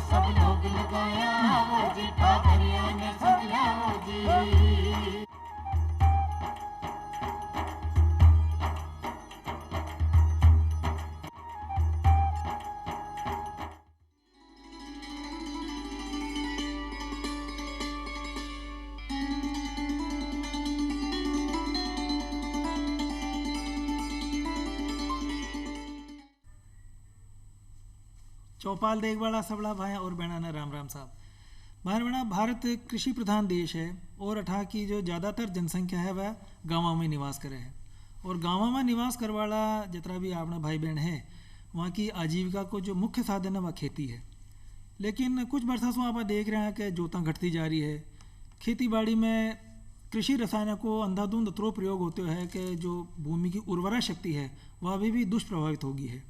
सब लोग लगाया वो जी, ठाकरिया ने समझा वो जी। चौपाल देखवाड़ा सबला भाई और बहना राम राम साहब। भाई बहना, भारत कृषि प्रधान देश है और अठा की जो ज़्यादातर जनसंख्या है वह गाँव में निवास करे है। और गाँव में निवास करवाला जितना भी अपना भाई बहन है वहाँ की आजीविका को जो मुख्य साधन है वह खेती है। लेकिन कुछ वर्षों से आप देख रहे हैं कि जोतां घटती जा रही है। खेती बाड़ी में कृषि रसायनों को अंधाधुंध अतरो प्रयोग होते है कि जो भूमि की उर्वरा शक्ति है वह अभी भी दुष्प्रभावित होगी है।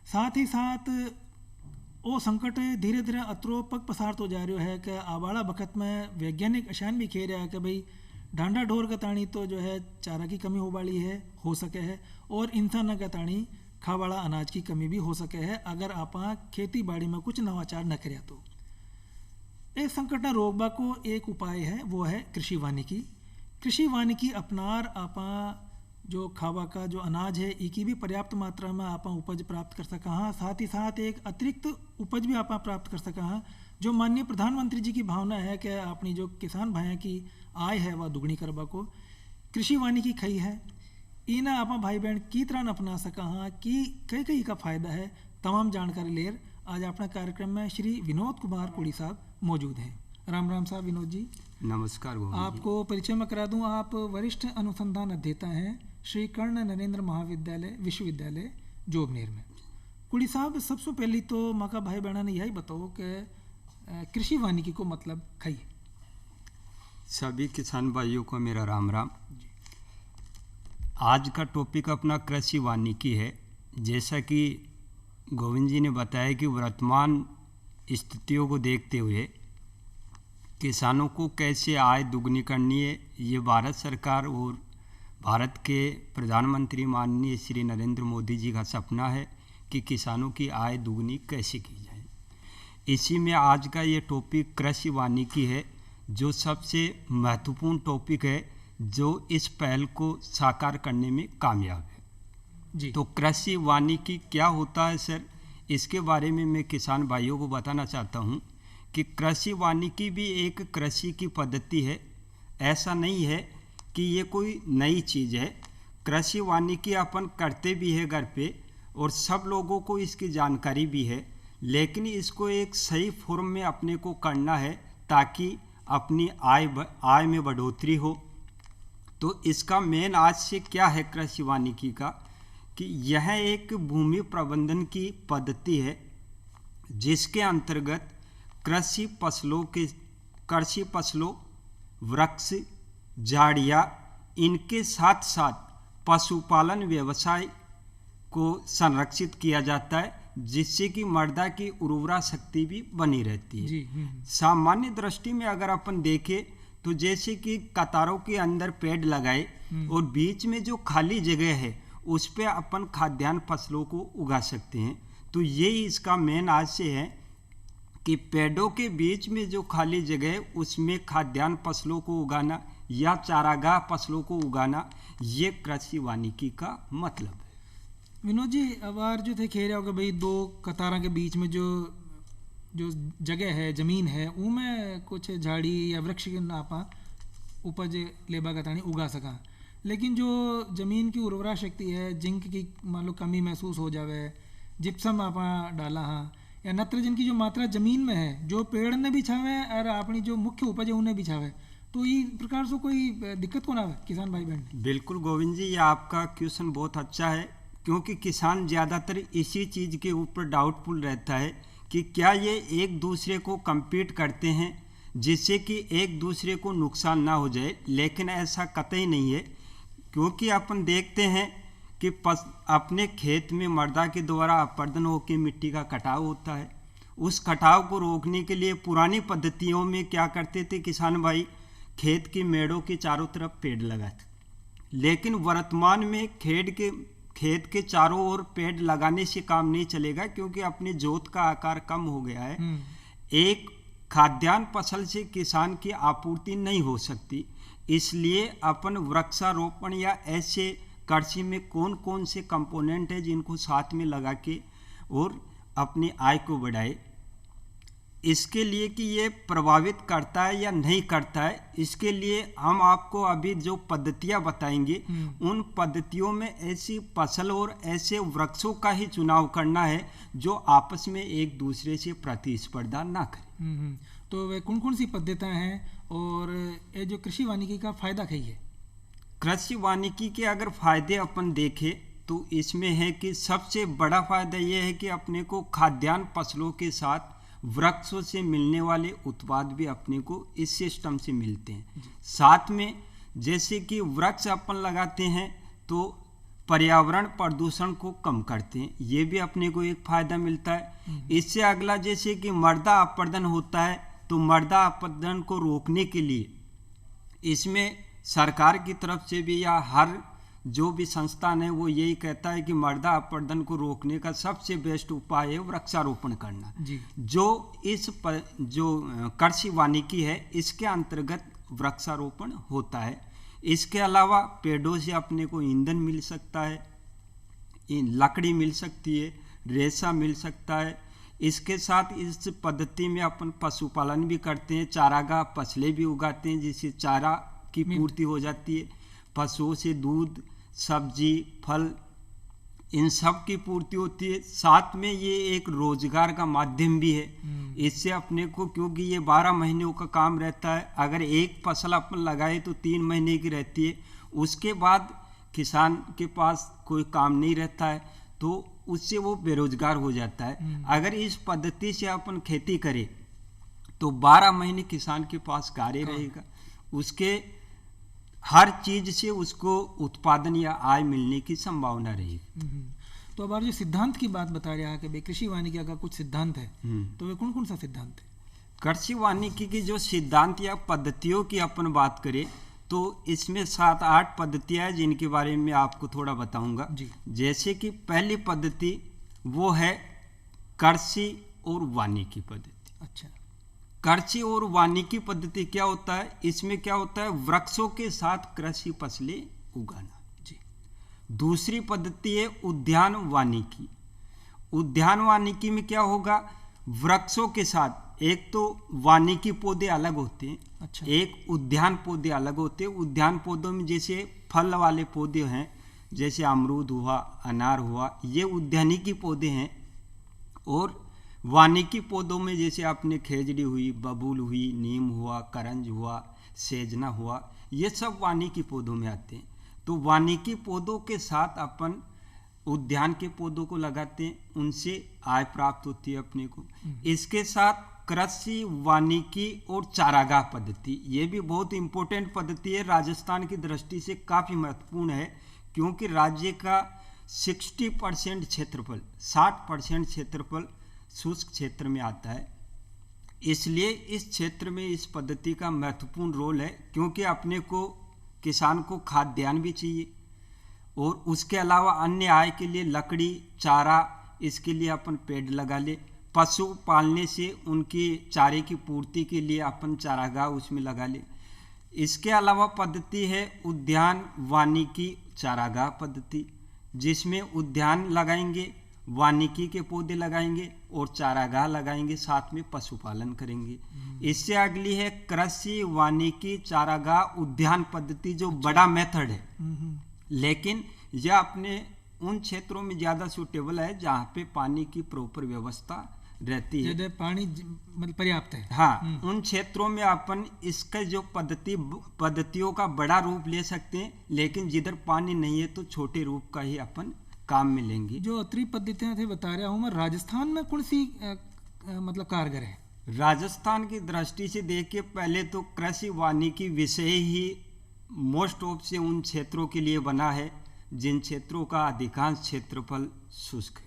साथ ही साथ वो संकट धीरे धीरे अतरो पग पसारत हो जा रहा है कि आवाड़ा वक्त में वैज्ञानिक अशान भी खेल रहा है कि भाई ढांडा ढोर का ताणी तो जो है चारा की कमी हो वाली है, हो सके है, और इंसान का ताणी खावाड़ा अनाज की कमी भी हो सके है अगर आप खेती बाड़ी में कुछ नवाचार न करें तो। इस संकट न रोकबा को एक उपाय है, वो है कृषि वानिकी। कृषि वानिकी अपनार आपा जो खावा का जो अनाज है इसकी भी पर्याप्त मात्रा में आप उपज प्राप्त कर सका हाँ। साथ ही साथ एक अतिरिक्त उपज भी आप प्राप्त कर सका हाँ। जो माननीय प्रधानमंत्री जी की भावना है कि अपनी जो किसान भाइयों की आय है वह दुगनी करवा को कृषि वानिकी खई है। इना आप भाई बहन की तरह अपना सका हाँ कि कई कई का फायदा है। तमाम जानकारी लेर आज अपना कार्यक्रम में श्री विनोद कुमार पुड़ी साहब मौजूद हैं। राम राम साहब विनोद जी। नमस्कार। आपको परिचय में करा दूं, आप वरिष्ठ अनुसंधान अध्येता हैं श्री कर्ण नरेंद्र महाविद्यालय विश्वविद्यालय जोबनेर में। कुड़ी साहब, सबसे पहली तो माका भाई बहना ने यही बताओ कि कृषि वानिकी को मतलब खाइए। सभी किसान भाइयों को मेरा राम राम। आज का टॉपिक अपना कृषि वानिकी है। जैसा कि गोविंद जी ने बताया कि वर्तमान स्थितियों को देखते हुए किसानों को कैसे आय दुगनी करनी है, ये भारत सरकार और भारत के प्रधानमंत्री माननीय श्री नरेंद्र मोदी जी का सपना है कि किसानों की आय दुगनी कैसे की जाए। इसी में आज का ये टॉपिक कृषि वानिकी है, जो सबसे महत्वपूर्ण टॉपिक है, जो इस पहल को साकार करने में कामयाब है जी। तो कृषि वानिकी क्या होता है सर, इसके बारे में मैं किसान भाइयों को बताना चाहता हूँ कि कृषि वानिकी भी एक कृषि की पद्धति है। ऐसा नहीं है कि ये कोई नई चीज़ है। कृषि वानिकी अपन करते भी है घर पे और सब लोगों को इसकी जानकारी भी है, लेकिन इसको एक सही फॉर्म में अपने को करना है ताकि अपनी आय में बढ़ोतरी हो। तो इसका मेन आज से क्या है कृषि वानिकी का, कि यह एक भूमि प्रबंधन की पद्धति है जिसके अंतर्गत कृषि फसलों, वृक्ष, झाड़ियाँ, इनके साथ साथ पशुपालन व्यवसाय को संरक्षित किया जाता है, जिससे कि मृदा की उर्वरा शक्ति भी बनी रहती है जी। सामान्य दृष्टि में अगर अपन देखें तो जैसे कि कतारों के अंदर पेड़ लगाए और बीच में जो खाली जगह है उस पे अपन खाद्यान्न फसलों को उगा सकते हैं। तो यही इसका मेन आज से है कि पेड़ों के बीच में जो खाली जगह है उसमें खाद्यान्न फसलों को उगाना या चारागाह फसलों को उगाना, ये कृषि वानिकी का मतलब है। विनोद जी, अब आर जो थे खेल रहा होगा भाई दो कतारों के बीच में जो जगह है, जमीन है, उनमें कुछ झाड़ी या वृक्ष के नापा उपज लेबा का तानी उगा सका। लेकिन जो जमीन की उर्वरा शक्ति है, जिंक की मान लो कमी महसूस हो जावे, जिप्सम आप डाला हाँ, या नाइट्रोजन की जो मात्रा जमीन में है जो पेड़ ने भी छावे और अपनी जो मुख्य उपज है उन्हें भी छावे, तो इस प्रकार से कोई दिक्कत को ना आवे किसान भाई बहन। बिल्कुल गोविंद जी, ये आपका क्वेश्चन बहुत अच्छा है, क्योंकि किसान ज़्यादातर इसी चीज़ के ऊपर डाउटफुल रहता है कि क्या ये एक दूसरे को compete करते हैं जिससे कि एक दूसरे को नुकसान ना हो जाए। लेकिन ऐसा कतई नहीं है, क्योंकि अपन देखते हैं कि अपने खेत में मृदा के द्वारा अपर्दन होकर मिट्टी का कटाव होता है। उस कटाव को रोकने के लिए पुरानी पद्धतियों में क्या करते थे किसान भाई, खेत की मेड़ों के चारों तरफ पेड़ लगाते। लेकिन वर्तमान में खेत के चारों ओर पेड़ लगाने से काम नहीं चलेगा, क्योंकि अपने जोत का आकार कम हो गया है। एक खाद्यान्न फसल से किसान की आपूर्ति नहीं हो सकती, इसलिए अपन वृक्षारोपण या ऐसे कृषि में कौन कौन से कंपोनेंट है जिनको साथ में लगा के और अपनी आय को बढ़ाए। इसके लिए कि ये प्रभावित करता है या नहीं करता है, इसके लिए हम आपको अभी जो पद्धतियां बताएंगे उन पद्धतियों में ऐसी फसल और ऐसे वृक्षों का ही चुनाव करना है जो आपस में एक दूसरे से प्रतिस्पर्धा ना करें। तो वे कौन कौन सी पद्धतियां हैं और ये जो कृषि वानिकी का फायदा क्या है? कृषि वानिकी के अगर फायदे अपन देखें तो इसमें है कि सबसे बड़ा फायदा यह है कि अपने को खाद्यान्न फसलों के साथ वृक्षों से मिलने वाले उत्पाद भी अपने को इस सिस्टम से मिलते हैं। साथ में जैसे कि वृक्ष अपन लगाते हैं तो पर्यावरण प्रदूषण को कम करते हैं, ये भी अपने को एक फायदा मिलता है। इससे अगला जैसे कि मृदा अपरदन होता है, तो मृदा अपरदन को रोकने के लिए इसमें सरकार की तरफ से भी या हर जो भी संस्थान है वो यही कहता है कि मृदा अपरदन को रोकने का सबसे बेस्ट उपाय है वृक्षारोपण करना जी। जो कृषि वानिकी है इसके अंतर्गत वृक्षारोपण होता है। इसके अलावा पेड़ों से अपने को ईंधन मिल सकता है, लकड़ी मिल सकती है, रेशा मिल सकता है। इसके साथ इस पद्धति में अपन पशुपालन भी करते हैं, चारागाह फसलें भी उगाते हैं जिससे चारा की पूर्ति हो जाती है। पशुओं से दूध, सब्जी, फल इन सब की पूर्ति होती है। साथ में ये एक रोजगार का माध्यम भी है। इससे अपने को, क्योंकि ये 12 महीनों का काम रहता है, अगर एक फसल अपन लगाए तो 3 महीने की रहती है, उसके बाद किसान के पास कोई काम नहीं रहता है तो उससे वो बेरोजगार हो जाता है। अगर इस पद्धति से अपन खेती करें तो 12 महीने किसान के पास कार्य रहेगा, उसके हर चीज से उसको उत्पादन या आय मिलने की संभावना रहेगी। तो अब आप जो सिद्धांत की बात बता रहे हैं कि भाई कृषि वानिकी का कुछ सिद्धांत है, तो वे कौन कौन सा सिद्धांत है? कृषि वानिकी की जो सिद्धांत या पद्धतियों की अपन बात करें तो इसमें 7-8 पद्धतियां हैं जिनके बारे में आपको थोड़ा बताऊंगा। जैसे कि पहली पद्धति वो है कृषि और वानिकी पद्धति। अच्छा, कृषि और वानिकी पद्धति क्या होता है? इसमें क्या होता है, वृक्षों के साथ कृषि फसलें उगाना जी। दूसरी पद्धति है उद्यान वानिकी। उद्यान वानिकी में क्या होगा, वृक्षों के साथ एक तो वानिकी पौधे अलग होते हैं, अच्छा, एक उद्यान पौधे अलग होते हैं। उद्यान पौधों में जैसे फल वाले पौधे हैं, जैसे अमरूद हुआ, अनार हुआ, ये उद्यानिकी पौधे हैं। और वानिकी पौधों में जैसे आपने खेजड़ी हुई, बबूल हुई, नीम हुआ, करंज हुआ, सेजना हुआ, ये सब वानिकी पौधों में आते हैं। तो वानिकी पौधों के साथ अपन उद्यान के पौधों को लगाते हैं, उनसे आय प्राप्त होती है अपने को। इसके साथ कृषि वानिकी और चारागाह पद्धति, ये भी बहुत इंपॉर्टेंट पद्धति है, राजस्थान की दृष्टि से काफ़ी महत्वपूर्ण है, क्योंकि राज्य का 60% क्षेत्रफल, 60% क्षेत्रफल शुष्क क्षेत्र में आता है। इसलिए इस क्षेत्र में इस पद्धति का महत्वपूर्ण रोल है, क्योंकि अपने को किसान को खाद्यान्न भी चाहिए और उसके अलावा अन्य आय के लिए लकड़ी, चारा, इसके लिए अपन पेड़ लगा ले। पशु पालने से उनके चारे की पूर्ति के लिए अपन चारागाह उसमें लगा ले। इसके अलावा पद्धति है उद्यान वानिकी चारागाह पद्धति, जिसमें उद्यान लगाएंगे, वानिकी के पौधे लगाएंगे और चारागाह लगाएंगे, साथ में पशुपालन करेंगे। इससे अगली है कृषि वानिकी चारागाह उद्यान पद्धति, जो बड़ा मेथड है, लेकिन यह अपने उन क्षेत्रों में ज़्यादा सूटेबल है जहाँ पे पानी की प्रॉपर व्यवस्था रहती है, पानी मतलब पर्याप्त है। हाँ, उन क्षेत्रों में अपन इसका जो पद्धतियों का बड़ा रूप ले सकते हैं, लेकिन जिधर पानी नहीं है तो छोटे रूप का ही अपन काम में लेंगे। जो अतिरिक्त पद्धतियां थे बता रहा हूँ मैं, राजस्थान में कौन सी मतलब कारगर है? राजस्थान की दृष्टि से देखिए, पहले तो कृषि वानिकी विषय ही मोस्ट ऑफ से उन क्षेत्रों के लिए बना है जिन क्षेत्रों का अधिकांश क्षेत्रफल शुष्क है,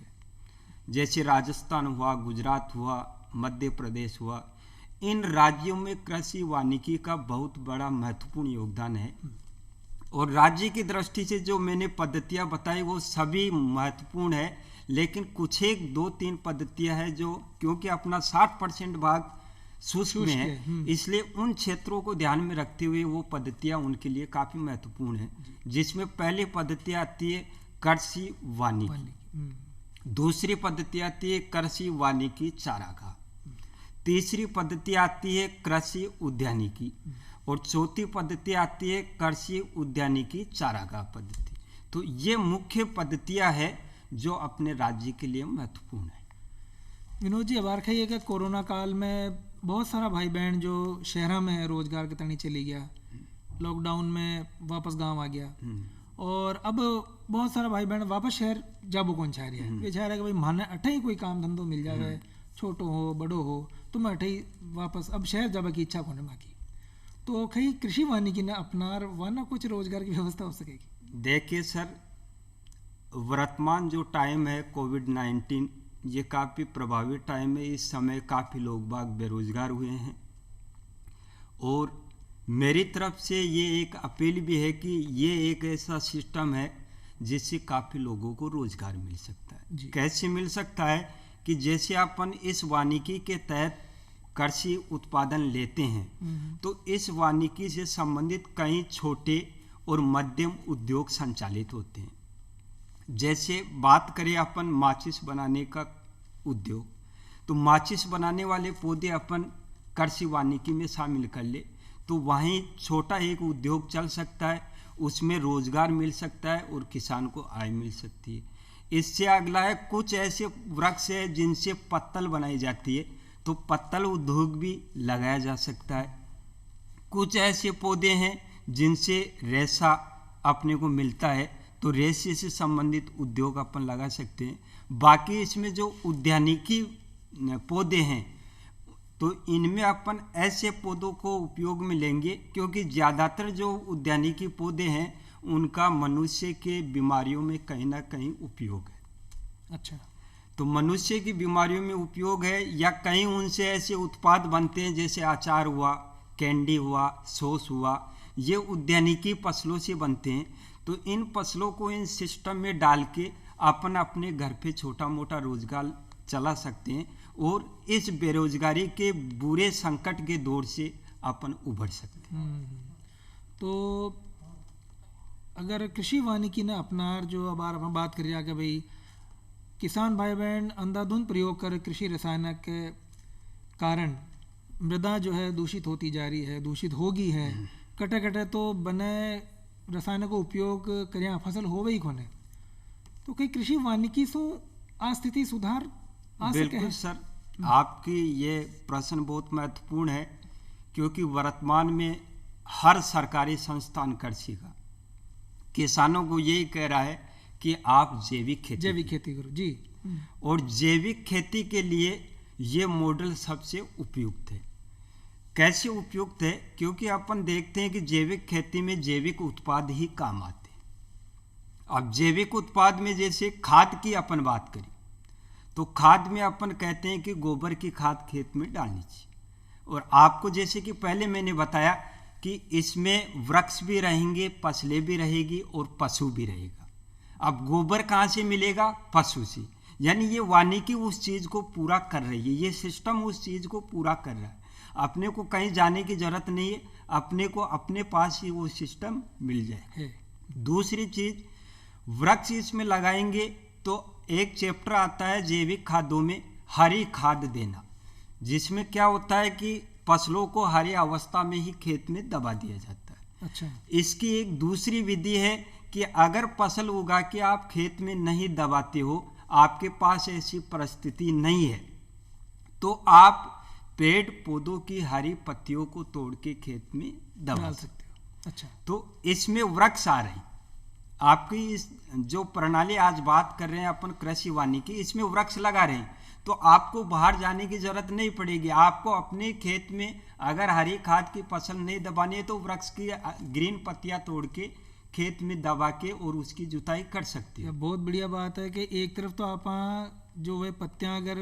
जैसे राजस्थान हुआ, गुजरात हुआ, मध्य प्रदेश हुआ। इन राज्यों में कृषि वानिकी का बहुत बड़ा महत्वपूर्ण योगदान है। और राज्य की दृष्टि से जो मैंने पद्धतियां बताई वो सभी महत्वपूर्ण है, लेकिन कुछ एक 2-3 पद्धतियां हैं जो, क्योंकि अपना 60% भाग शुष्क में है, इसलिए उन क्षेत्रों को ध्यान में रखते हुए वो पद्धतियां उनके लिए काफ़ी महत्वपूर्ण है। जिसमें पहली पद्धति आती है कृषि वानिकी, दूसरी पद्धति आती है कृषि वानिकी चारागाह, तीसरी पद्धति आती है कृषि उद्यानिकी और चौथी पद्धति आती है कृषि उद्यानिकी चारागाह पद्धति। तो ये मुख्य पद्धतियां हैं जो अपने राज्य के लिए महत्वपूर्ण है। विनोद जी, अब आरखा ये कि कोरोना काल में बहुत सारा भाई बहन जो शहर में रोजगार के तनी चली गया, लॉकडाउन में वापस गांव आ गया, और अब बहुत सारा भाई बहन वापस शहर जाबो कौन चाह रहा है। वे चाह रहा है कि भाई माने अठे ही कोई काम धंधो मिल जाए, छोटो हो बड़ो हो, तो मैं अठे ही वापस अब शहर जाबे की इच्छा कोने माकी। तो कहीं कृषि वानिकी ने अपनार वाना कुछ रोजगार की व्यवस्था हो सकेगी? देखिए सर, वर्तमान जो टाइम है कोविड-19, ये काफ़ी प्रभावी टाइम है। इस समय काफ़ी लोग बाग बेरोजगार हुए हैं और मेरी तरफ से ये एक अपील भी है कि ये एक ऐसा सिस्टम है जिससे काफ़ी लोगों को रोजगार मिल सकता है। कैसे मिल सकता है कि जैसे अपन इस वानिकी के तहत कृषि उत्पादन लेते हैं तो इस वानिकी से संबंधित कई छोटे और मध्यम उद्योग संचालित होते हैं। जैसे बात करें अपन माचिस बनाने का उद्योग, तो माचिस बनाने वाले पौधे अपन कृषि वानिकी में शामिल कर ले तो वहीं छोटा एक उद्योग चल सकता है, उसमें रोजगार मिल सकता है और किसान को आय मिल सकती है। इससे अगला है कुछ ऐसे वृक्ष है जिनसे पत्तल बनाई जाती है, तो पत्तल उद्योग भी लगाया जा सकता है। कुछ ऐसे पौधे हैं जिनसे रेशा अपने को मिलता है, तो रेशे से संबंधित उद्योग अपन लगा सकते हैं। बाकी इसमें जो उद्यानिकी पौधे हैं तो इनमें अपन ऐसे पौधों को उपयोग में लेंगे क्योंकि ज़्यादातर जो उद्यानिकी पौधे हैं उनका मनुष्य के बीमारियों में कहीं ना कहीं उपयोग है। अच्छा, तो मनुष्य की बीमारियों में उपयोग है या कहीं उनसे ऐसे उत्पाद बनते हैं जैसे अचार हुआ, कैंडी हुआ, सॉस हुआ, ये उद्यानिकी फसलों से बनते हैं। तो इन फसलों को इन सिस्टम में डाल के अपन अपने घर पे छोटा मोटा रोजगार चला सकते हैं और इस बेरोजगारी के बुरे संकट के दौर से अपन उभर सकते हैं। तो अगर कृषि वानिकी ने अपनार जो अब अपन बात कर रहा कि भाई किसान भाई बहन अंधाधुंध प्रयोग कर कृषि रसायन के कारण मृदा जो है दूषित होती जा रही है, दूषित होगी है, कटे कटे तो बने रसायन को उपयोग करिया फसल होवे ही कोने, तो कई कृषि वानिकी से आ स्थिति सुधार आ सके है? बिल्कुल सर, आपकी ये प्रश्न बहुत महत्वपूर्ण है क्योंकि वर्तमान में हर सरकारी संस्थान कृषि का किसानों को यही कह रहा है कि आप जैविक खेती करो जी। और जैविक खेती के लिए ये मॉडल सबसे उपयुक्त है। कैसे उपयुक्त है? क्योंकि अपन देखते हैं कि जैविक खेती में जैविक उत्पाद ही काम आते हैं। अब जैविक उत्पाद में जैसे खाद की अपन बात करें तो खाद में अपन कहते हैं कि गोबर की खाद खेत में डालनी चाहिए। और आपको जैसे कि पहले मैंने बताया कि इसमें वृक्ष भी रहेंगे, फसलें भी रहेगी और पशु भी रहेगा। अब गोबर कहाँ से मिलेगा? पशु से। यानी ये वानिकी उस चीज़ को पूरा कर रही है, ये सिस्टम उस चीज़ को पूरा कर रहा है। अपने को कहीं जाने की जरूरत नहीं है, अपने को अपने पास ही वो सिस्टम मिल जाए। दूसरी चीज़, वृक्ष इसमें लगाएंगे तो एक चैप्टर आता है जैविक खादों में हरी खाद देना, जिसमें क्या होता है कि फसलों को हरी अवस्था में ही खेत में दबा दिया जाता है। अच्छा, इसकी एक दूसरी विधि है कि अगर फसल उगा के आप खेत में नहीं दबाते हो, आपके पास ऐसी परिस्थिति नहीं है, तो आप पेड़ पौधों की हरी पत्तियों को तोड़ के खेत में दबा सकते हो। अच्छा, तो इसमें वृक्ष आ रहे हैं। आपकी इस जो प्रणाली आज बात कर रहे हैं अपन कृषि वानिकी, इसमें वृक्ष लगा रहे हैं तो आपको बाहर जाने की जरूरत नहीं पड़ेगी। आपको अपने खेत में अगर हरी खाद की फसल नहीं दबानी है तो वृक्ष की ग्रीन पत्तियां तोड़ के खेत में दबा के और उसकी जुताई कर सकती है। बहुत बढ़िया बात है कि एक तरफ तो आप जो वे पत्तियां अगर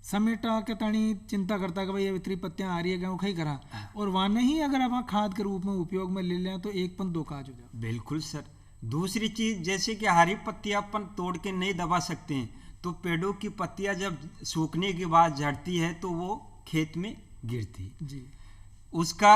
समेटा के तानी चिंता करता कि भाई ये इतनी पत्तियां आ रही है गेहूँ खाई करा, और वहाँ नहीं अगर आप खाद के रूप में उपयोग में ले लें तो एक पन दो काज हो जाए। बिल्कुल सर, दूसरी चीज जैसे कि हरी पत्तियां अपन तोड़ के नहीं दबा सकते हैं, तो पेड़ों की पत्तियां जब सूखने के बाद झड़ती है तो वो खेत में गिरती है, जी उसका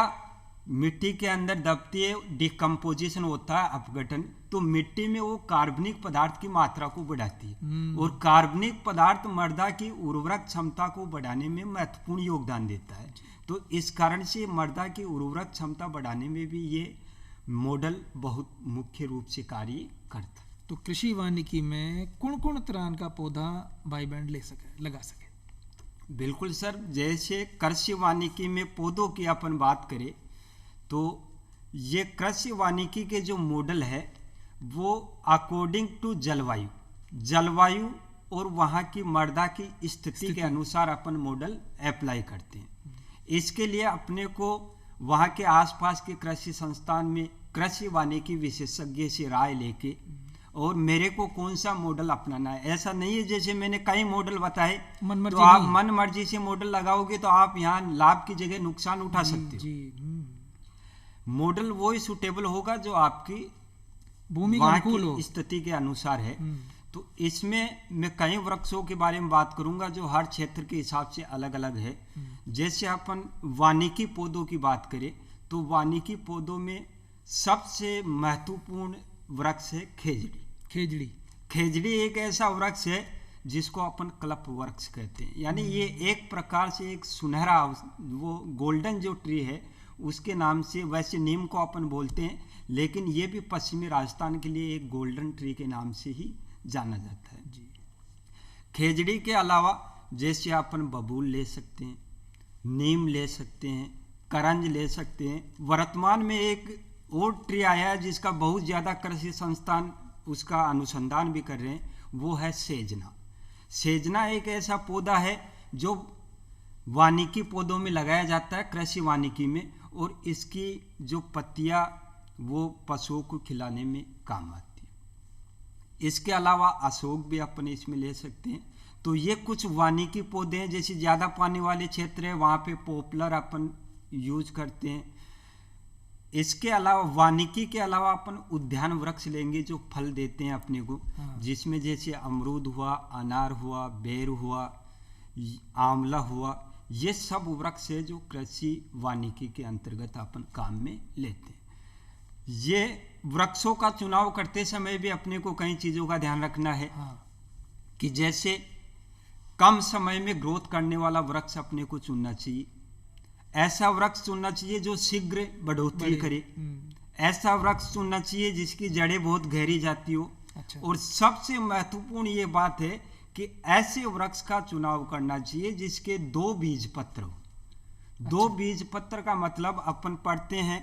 मिट्टी के अंदर दबती है, डिकम्पोजिशन होता है, अपघटन, तो मिट्टी में वो कार्बनिक पदार्थ की मात्रा को बढ़ाती है और कार्बनिक पदार्थ मृदा की उर्वरक क्षमता को बढ़ाने में महत्वपूर्ण योगदान देता है। तो इस कारण से मृदा की उर्वरक क्षमता बढ़ाने में भी ये मॉडल बहुत मुख्य रूप से कार्य करता है। तो कृषि वानिकी में कौन कौन तरह का पौधा भाई बहन लगा सके? बिल्कुल सर, जैसे कृषि वानिकी में पौधों की अपन बात करें तो ये कृषि वानिकी के जो मॉडल है वो अकॉर्डिंग टू जलवायु और वहाँ की मृदा की स्थिति के अनुसार अपन मॉडल अप्लाई करते हैं। इसके लिए अपने को वहाँ के आसपास के कृषि संस्थान में कृषि वानिकी विशेषज्ञ से राय लेके और मेरे को कौन सा मॉडल अपनाना है। ऐसा नहीं है जैसे मैंने कई मॉडल बताए तो आप मन मर्जी से मॉडल लगाओगे तो आप यहाँ लाभ की जगह नुकसान उठा सकते हो। मॉडल वो ही सुटेबल होगा जो आपकी भूमि की स्थिति के अनुसार है। तो इसमें मैं कई वृक्षों के बारे में बात करूंगा जो हर क्षेत्र के हिसाब से अलग अलग है। जैसे अपन वानिकी पौधों की बात करें तो वानिकी पौधों में सबसे महत्वपूर्ण वृक्ष है खेजड़ी एक ऐसा वृक्ष है जिसको अपन कल्प वृक्ष कहते हैं, यानी ये एक प्रकार से एक सुनहरा, वो गोल्डन जो ट्री है उसके नाम से, वैसे नीम को अपन बोलते हैं लेकिन ये भी पश्चिमी राजस्थान के लिए एक गोल्डन ट्री के नाम से ही जाना जाता है जी। खेजड़ी के अलावा जैसे अपन बबूल ले सकते हैं, नीम ले सकते हैं, करंज ले सकते हैं। वर्तमान में एक और ट्री आया है जिसका बहुत ज़्यादा कृषि संस्थान उसका अनुसंधान भी कर रहे हैं, वो है सेजना एक ऐसा पौधा है जो वानिकी पौधों में लगाया जाता है, कृषि वानिकी में, और इसकी जो पत्तियां वो पशुओं को खिलाने में काम आती है। इसके अलावा अशोक भी अपन इसमें ले सकते हैं। तो ये कुछ वानिकी पौधे हैं। जैसे ज़्यादा पानी वाले क्षेत्र है वहाँ पे पॉपुलर अपन यूज करते हैं। इसके अलावा वानिकी के अलावा अपन उद्यान वृक्ष लेंगे जो फल देते हैं अपने को, जिसमें जैसे अमरूद हुआ, अनार हुआ, बेर हुआ, आंवला हुआ, ये सब वृक्ष है जो कृषि वानिकी के अंतर्गत अपन काम में लेते हैं। ये वृक्षों का चुनाव करते समय भी अपने को कई चीज़ों का ध्यान रखना है कि जैसे कम समय में ग्रोथ करने वाला वृक्ष अपने को चुनना चाहिए, ऐसा वृक्ष चुनना चाहिए जो शीघ्र बढ़ोतरी करे, ऐसा वृक्ष चुनना चाहिए जिसकी जड़ें बहुत गहरी जाती हो। अच्छा। और सबसे महत्वपूर्ण ये बात है कि ऐसे वृक्ष का चुनाव करना चाहिए जिसके 2 बीज पत्र हो। अच्छा। 2 बीज पत्र का मतलब अपन पढ़ते हैं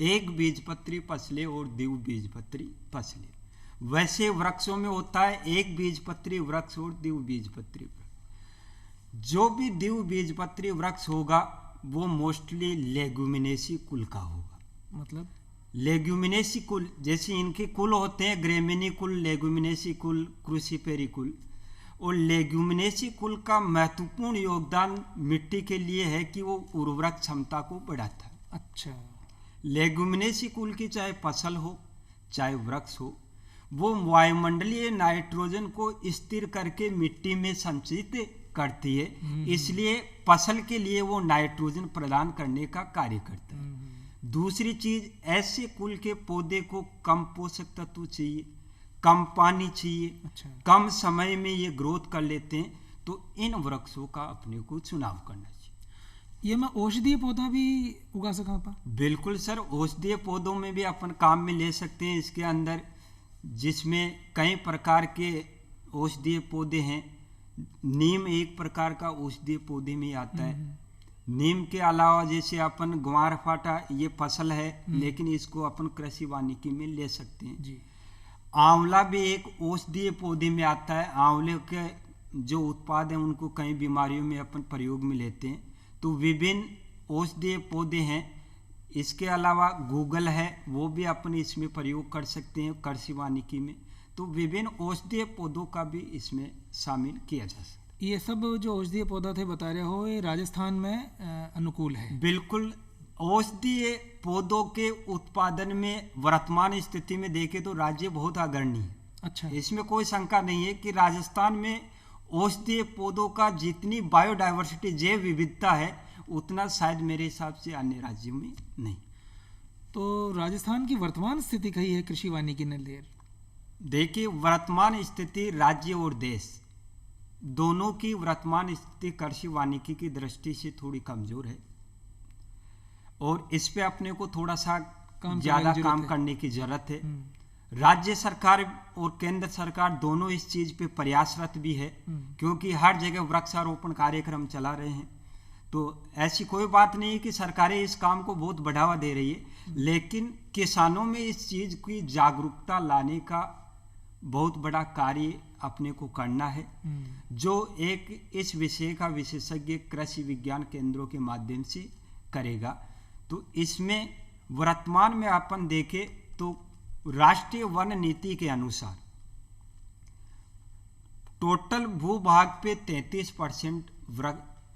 एक बीजपत्री पसले और द्विबीजपत्री पसले। वैसे वृक्षों में होता है एक बीजपत्री वृक्ष और द्विबीजपत्री वृक्ष। जो भी द्विबीजपत्री वृक्ष होगा वो मोस्टली लेग्यूमिनेसी कुल का होगा। मतलब लेग्यूमिनेसी कुल, जैसे इनके कुल होते हैं ग्रेमिनी कुल, लेग्यूमिनेसी कुल, क्रूसीपेरी कुल, और लेग्यूमिनेसी कुल का महत्वपूर्ण योगदान मिट्टी के लिए है कि वो उर्वरक क्षमता को बढ़ाता है। अच्छा। लेग्यूमिनेसी कुल की चाहे फसल हो चाहे वृक्ष हो, वो वायुमंडलीय नाइट्रोजन को स्थिर करके मिट्टी में संचित करती है, इसलिए फसल के लिए वो नाइट्रोजन प्रदान करने का कार्य करता है। दूसरी चीज, ऐसे कुल के पौधे को कम पोषक तत्व चाहिए, कम पानी चाहिए। अच्छा। कम समय में ये ग्रोथ कर लेते हैं, तो इन वृक्षों का अपने को चुनाव करना चाहिए। ये मैं औषधीय पौधा भी उगा सका पा? बिल्कुल सर, औषधीय पौधों में भी अपन काम में ले सकते हैं इसके अंदर, जिसमें कई प्रकार के औषधीय पौधे हैं। नीम एक प्रकार का औषधीय पौधे में आता है। नीम के अलावा जैसे अपन ग्वारफाटा, ये फसल है लेकिन इसको अपन कृषि वानिकी में ले सकते हैं जी। आंवला भी एक औषधीय पौधे में आता है। आंवले के जो उत्पाद हैं उनको कई बीमारियों में अपन प्रयोग में लेते हैं। तो विभिन्न औषधीय पौधे हैं। इसके अलावा गूगल है, वो भी अपन इसमें प्रयोग कर सकते हैं कृषि वानिकी में। तो विभिन्न औषधीय पौधों का भी इसमें शामिल किया जा सकता है। ये सब जो औषधीय पौधा थे बता रहे हो, ये राजस्थान में अनुकूल है? बिल्कुल, औषधीय पौधों के उत्पादन में वर्तमान स्थिति में देखें तो राज्य बहुत अग्रणी है। अच्छा। इसमें कोई शंका नहीं है कि राजस्थान में औषधीय पौधों का जितनी बायोडायवर्सिटी जैव विविधता है उतना शायद मेरे हिसाब से अन्य राज्यों में नहीं। तो राजस्थान की वर्तमान स्थिति कही है कृषि वानिकी ने लेर? देखिए, वर्तमान स्थिति राज्य और देश दोनों की वर्तमान स्थिति कृषि वानिकी की दृष्टि से थोड़ी कमजोर है और इस पे अपने को थोड़ा सा ज्यादा काम करने की जरूरत है। राज्य सरकार और केंद्र सरकार दोनों इस चीज पे प्रयासरत भी है, क्योंकि हर जगह वृक्षारोपण कार्यक्रम चला रहे हैं। तो ऐसी कोई बात नहीं है कि सरकारें इस काम को बहुत बढ़ावा दे रही है, लेकिन किसानों में इस चीज की जागरूकता लाने का बहुत बड़ा कार्य अपने को करना है, जो एक इस विषय का विशेषज्ञ कृषि विज्ञान केंद्रों के माध्यम से करेगा। तो इसमें वर्तमान में अपन देखें तो राष्ट्रीय वन नीति के अनुसार टोटल भूभाग पे 33%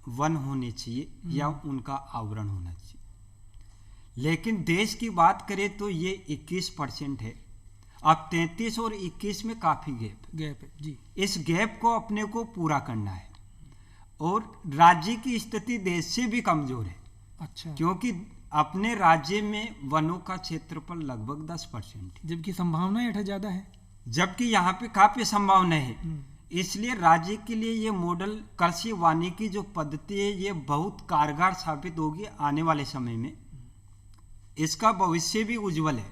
वन होने चाहिए या उनका आवरण होना चाहिए, लेकिन देश की बात करें तो ये 21% है। अब 33 और 21 में काफी गैप है जी। इस गैप को अपने को पूरा करना है और राज्य की स्थिति देश से भी कमजोर है। अच्छा। क्योंकि अपने राज्य में वनों का क्षेत्रफल लगभग 10% है, जबकि संभावनाएं अठे ज्यादा है, जबकि यहाँ पे काफी संभावना है। इसलिए राज्य के लिए ये मॉडल कृषि वानिकी जो पद्धति है ये बहुत कारगर साबित होगी आने वाले समय में। इसका भविष्य भी उज्जवल है।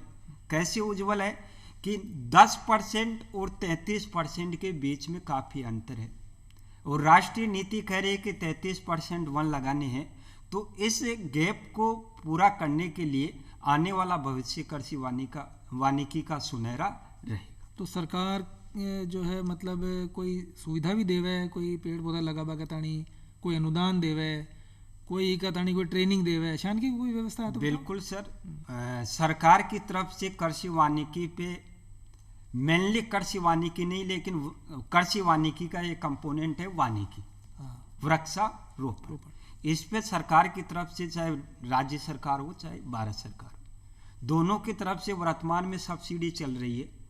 कैसे उज्जवल है कि 10% और 33% के बीच में काफी अंतर है और राष्ट्रीय नीति कह रही है कि 33% वन लगाने हैं। तो इस गैप को पूरा करने के लिए आने वाला भविष्य कृषि वानिकी का सुनहरा रहेगा। तो सरकार जो है मतलब कोई सुविधा भी देवे, कोई पेड़ पौधा लगावा का तानी कोई अनुदान देवे, कोई का तानी कोई ट्रेनिंग देवे, शान की कोई व्यवस्था है? तो बिल्कुल सर, सरकार की तरफ से कृषि वानिकी पे मेनली कृषि वानिकी नहीं, लेकिन कृषि वानिकी का एक कंपोनेंट है वानिकी, वृक्षारोपण। इस पे सरकार की तरफ से चाहे राज्य सरकार हो चाहे भारत सरकार हो, दोनों की तरफ से वर्तमान में सब्सिडी चल रही है।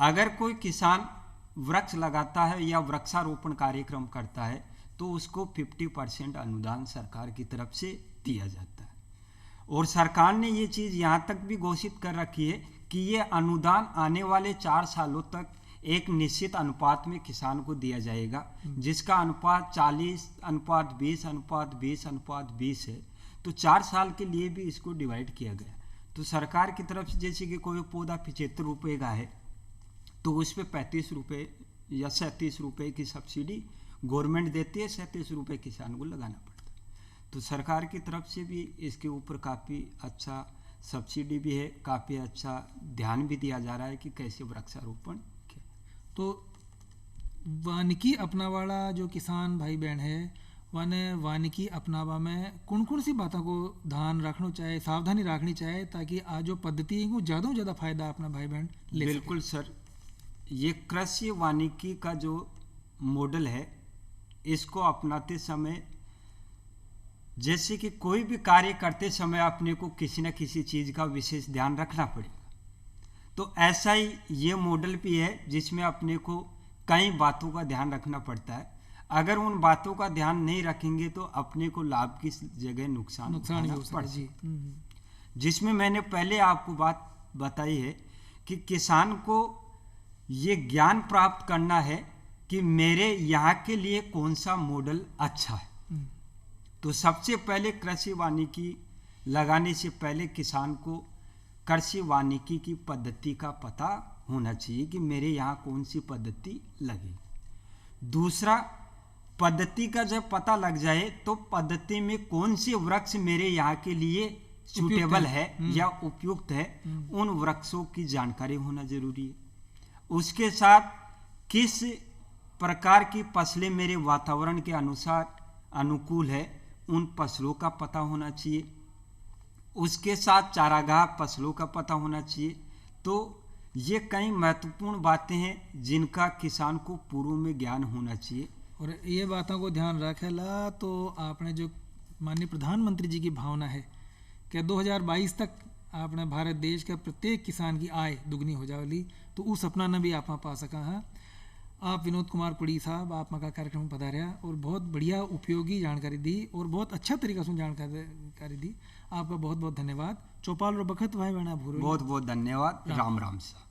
अगर कोई किसान वृक्ष लगाता है या वृक्षारोपण कार्यक्रम करता है तो उसको 50% अनुदान सरकार की तरफ से दिया जाता है और सरकार ने ये चीज़ यहाँ तक भी घोषित कर रखी है कि ये अनुदान आने वाले 4 सालों तक एक निश्चित अनुपात में किसान को दिया जाएगा, जिसका अनुपात 40:20:20:20:20 है। तो 4 साल के लिए भी इसको डिवाइड किया गया। तो सरकार की तरफ से जैसे कि कोई पौधा 75 रुपये का है तो उस पर 35 रुपये या 37 रुपये की सब्सिडी गवर्नमेंट देती है, 37 रुपये किसान को लगाना पड़ता है। तो सरकार की तरफ से भी इसके ऊपर काफ़ी अच्छा सब्सिडी भी है, काफ़ी अच्छा ध्यान भी दिया जा रहा है कि कैसे वृक्षारोपण। तो वानिकी अपनावाला जो किसान भाई बहन है वन वानिकी अपनावा में कौन कौन सी बातों को ध्यान रखना चाहे, सावधानी रखनी चाहे, ताकि आज जो पद्धति है वो ज़्यादा फ़ायदा अपना भाई बहन ले सके? बिल्कुल सर, ये कृषि वानिकी का जो मॉडल है इसको अपनाते समय जैसे कि कोई भी कार्य करते समय अपने को किसी न किसी चीज़ का विशेष ध्यान रखना पड़ेगा। तो ऐसा ही ये मॉडल भी है जिसमें अपने को कई बातों का ध्यान रखना पड़ता है। अगर उन बातों का ध्यान नहीं रखेंगे तो अपने को लाभ की जगह नुकसान ही हो सकता है। जिसमें मैंने पहले आपको बात बताई है कि किसान को ये ज्ञान प्राप्त करना है कि मेरे यहाँ के लिए कौन सा मॉडल अच्छा है। तो सबसे पहले कृषि वानिकी लगाने से पहले किसान को कृषि वानिकी की पद्धति का पता होना चाहिए कि मेरे यहाँ कौन सी पद्धति लगेगी। दूसरा, पद्धति का जब पता लग जाए तो पद्धति में कौन से वृक्ष मेरे यहाँ के लिए सूटेबल है या उपयुक्त है, उन वृक्षों की जानकारी होना जरूरी है। उसके साथ किस प्रकार की फसलें मेरे वातावरण के अनुसार अनुकूल है, उन फसलों का पता होना चाहिए। उसके साथ चारागाह फसलों का पता होना चाहिए। तो ये कई महत्वपूर्ण बातें हैं जिनका किसान को पूर्व में ज्ञान होना चाहिए। और ये बातों को ध्यान रखेला तो आपने जो माननीय प्रधानमंत्री जी की भावना है कि 2022 तक अपने भारत देश का प्रत्येक किसान की आय दुगनी हो जावली, तो उस सपना न भी आप पा सका है। आप विनोद कुमार पुड़ी साहब आप का कार्यक्रम में पधारिया और बहुत बढ़िया उपयोगी जानकारी दी और बहुत अच्छा तरीका से जानकारी दी। आपका बहुत बहुत धन्यवाद। चौपाल और बखत भाई बहना भूरो बहुत बहुत धन्यवाद। राम राम साहब।